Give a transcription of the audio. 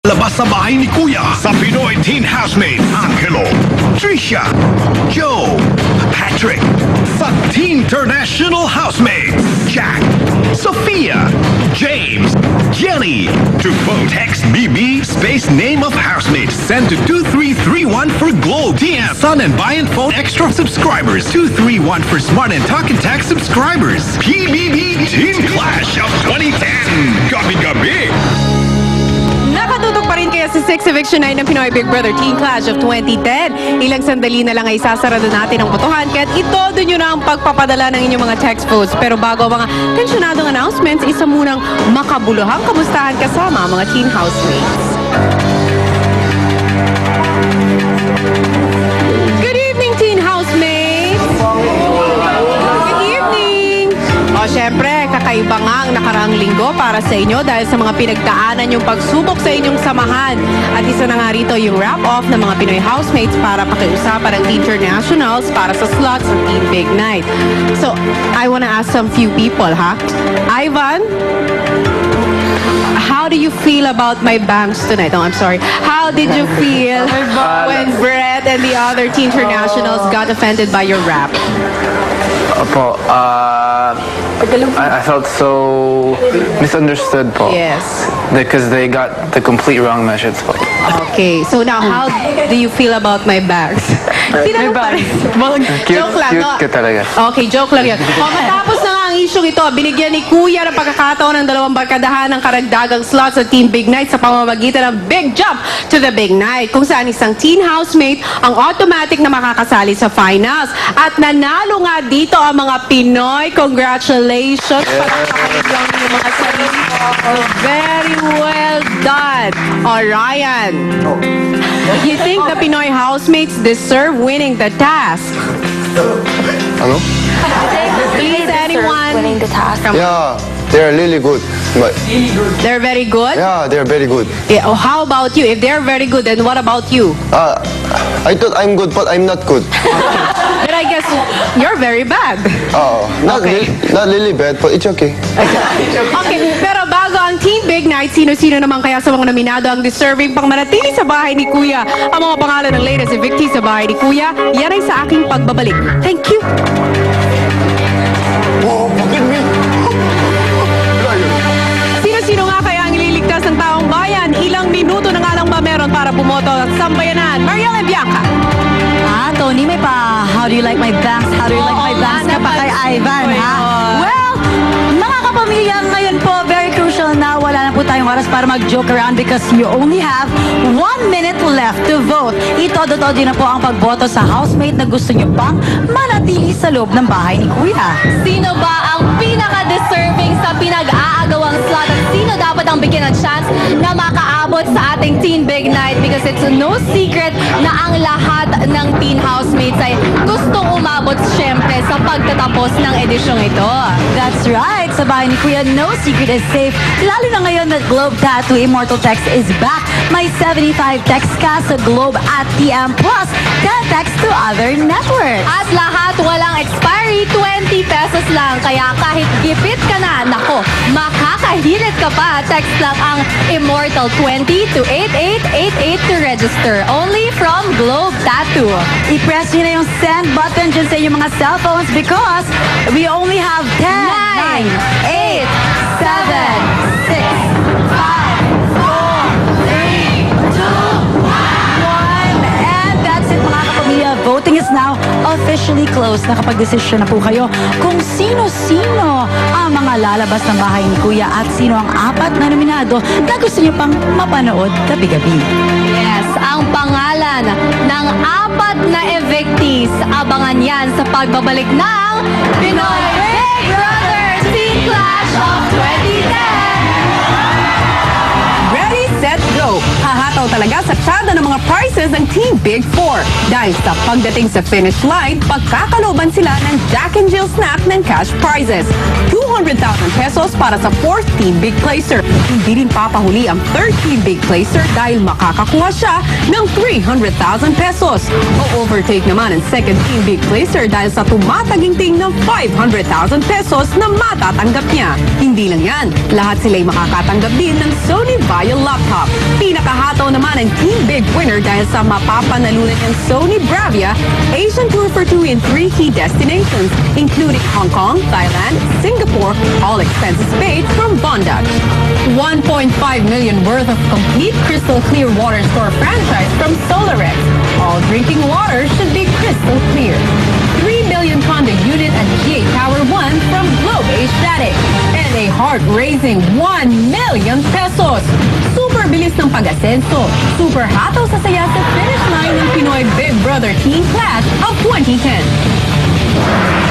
Labas sa bahay ni Kuya sa Pinoy Teen Housemate Angelo, Trisha, Joe, Patrick. Sa Teen International Housemate Jack, Sophia, James, Jenny. To vote, text BB space name of housemate. Send to 2331 for Globe, TM, Sun and Buy and Phone Extra subscribers. 231 for Smart and Talk and Text subscribers. PBB Teen Clash of 2010. Gabi-gabi. Nakatutok pa rin kaya sa 6th Eviction Night ng Pinoy Big Brother Teen Clash of 2010. Ilang sandali na lang ay isasarado natin ang botohan kaya't itodo nyo na ang pagpapadala ng inyong mga text votes. Pero bago ang mga tensyonadong announcements, isa munang makabuluhang kamustahan kasama ang mga teen housemates. Good evening, teen housemates! Good evening! O syempre, kakaiba nga ang nakaraang linggo para sa inyo dahil sa mga pinagdaanan yung pagsubok sa inyong samahan. At isa na nga rito yung wrap-off ng mga Pinoy housemates para pakiusapan ng internationals para sa slots ng Team Big Night. So, I wanna ask some few people, ha? Ivan? How do you feel about my bangs tonight? Oh, I'm sorry. How did you feel when Brett and the other teen internationals got offended by your rap? Opo, I felt so misunderstood po. Yes. Because they got the complete wrong message po. Okay, so now how do you feel about my bags? Tinanong pa rin. Joke lang, no? Cute ka talaga. Okay, joke lang yan. O, matapos na nga ang isyong ito, binigyan ni Kuya ng pagkakataon ng dalawang barkadahan ng karagdagang slots sa Team Big Night sa pamamagitan ng Big Jump to the Big Night, kung saan isang teen housemate ang automatic na makakasali sa finals. At nanalo nga dito ang mga Pinoy. Congratulations! Palakpakan lang yung mga sarili. Very well done. O, Ryan, you think the Pinoy housemates deserve winning the task? Ano? Please, anyone? Winning the task. Yeah, they're really good. But They're very good? yeah, they're very good. Yeah, oh, how about you? If they're very good, then what about you? I thought I'm good, but I'm not good. But I guess you're very bad. Not Okay. not really bad, but it's okay. Okay, pero bago ang Team Big Night, sino-sino naman kaya sa mga nominado ang deserving pang manatili sa bahay ni Kuya? Ang mga pangalan ng latest evictees sa bahay ni Kuya, yan ay sa aking pagbabalik. Thank you. Sino-sino nga kaya ang ililigtas ng taong bayan? Ilang minuto na nga lang ba meron para bumoto at sambayanan? Mariel and Bianca. Tony, may pa, how do you like my bangs? How do you like my bangs? Ka pa kay Ivan, ha? Well, mga kapamilya, ngayon po, very crucial na wala na po tayong oras para mag-joke around because you only have 1 minute left to vote. Itodo-todo na po ang pagboto sa housemate na gusto nyo pang manatili sa loob ng bahay ni Kuya. Sino ba ang pinaka-deserving sa pinag-aagawang slot at sino dapat ang bigyan ng chance na makaabot sa ating Teen Big Night? Because it's no secret na ang lahat ng teen housemates ay gustong umabot syempre sa pagtatapos ng edisyong ito. That's right. Sa bahay ni Kuya, no secret is safe. Lalo na ngayon that Globe Tattoo Immortal Text is back. May 75 text ka sa Globe at TM Plus. 10 text to other networks. At lahat walang expiry, 20 pesos lang. Kaya kahit gipit ka na, nako, makakahilit ka pa. Text lang ang Immortal 20 to 8888 to register. Only from Globe Tattoo. I-press nyo na yung send button dyan sa inyong mga cellphones because we only have 10, 9, 8, 7, 6, 5, 4, 3, 2, 1. And that's it mga kapamilya. Voting is now officially closed. Nakapag-desisyon na po kayo kung sino-sino ang mga lalabas ng bahay ni Kuya at sino ang 4 na nominado na gusto nyo pang mapanood gabi-gabi. Yes, ang pangalan ng 4 na evictees. Abangan yan sa pagbabalik ng Pinoy Big Brother Teen Clash of 2010! Ready, set, go! Hahataw talaga sa tsada ng mga prizes ng Team Big 4. Dahil sa pagdating sa finish line, pagkakaloban sila ng Jack and Jill snack ng cash prizes. 200,000 pesos para sa 4th Team Big Placer. Hindi rin papahuli ang 3rd Team Big Placer dahil makakakuha siya ng 300,000 pesos. O-overtake naman ang 2nd Team Big Placer dahil sa tumataginting ng 500,000 pesos na matatanggap niya. Hindi lang yan, lahat sila'y makakatanggap din ng Sony Vaio laptop. Pinakahataw naman ang Team Big winner dahil sa mapapanalunan niyang Sony Bravia Asian Tour for 2 in 3 key destinations, including Hong Kong, Thailand, Singapore, all expenses paid from Bondat. 1.5 million worth of complete crystal clear water store franchise from SolarX. All drinking water should be crystal clear. 3 million condo unit at GA Tower 1 from Globe Aesthetic. And a heart-raising 1 million pesos. Super bilis ng pag-asenso. Super hataw sa saya sa finish line ng Pinoy Big Brother Teen Clash of 2010.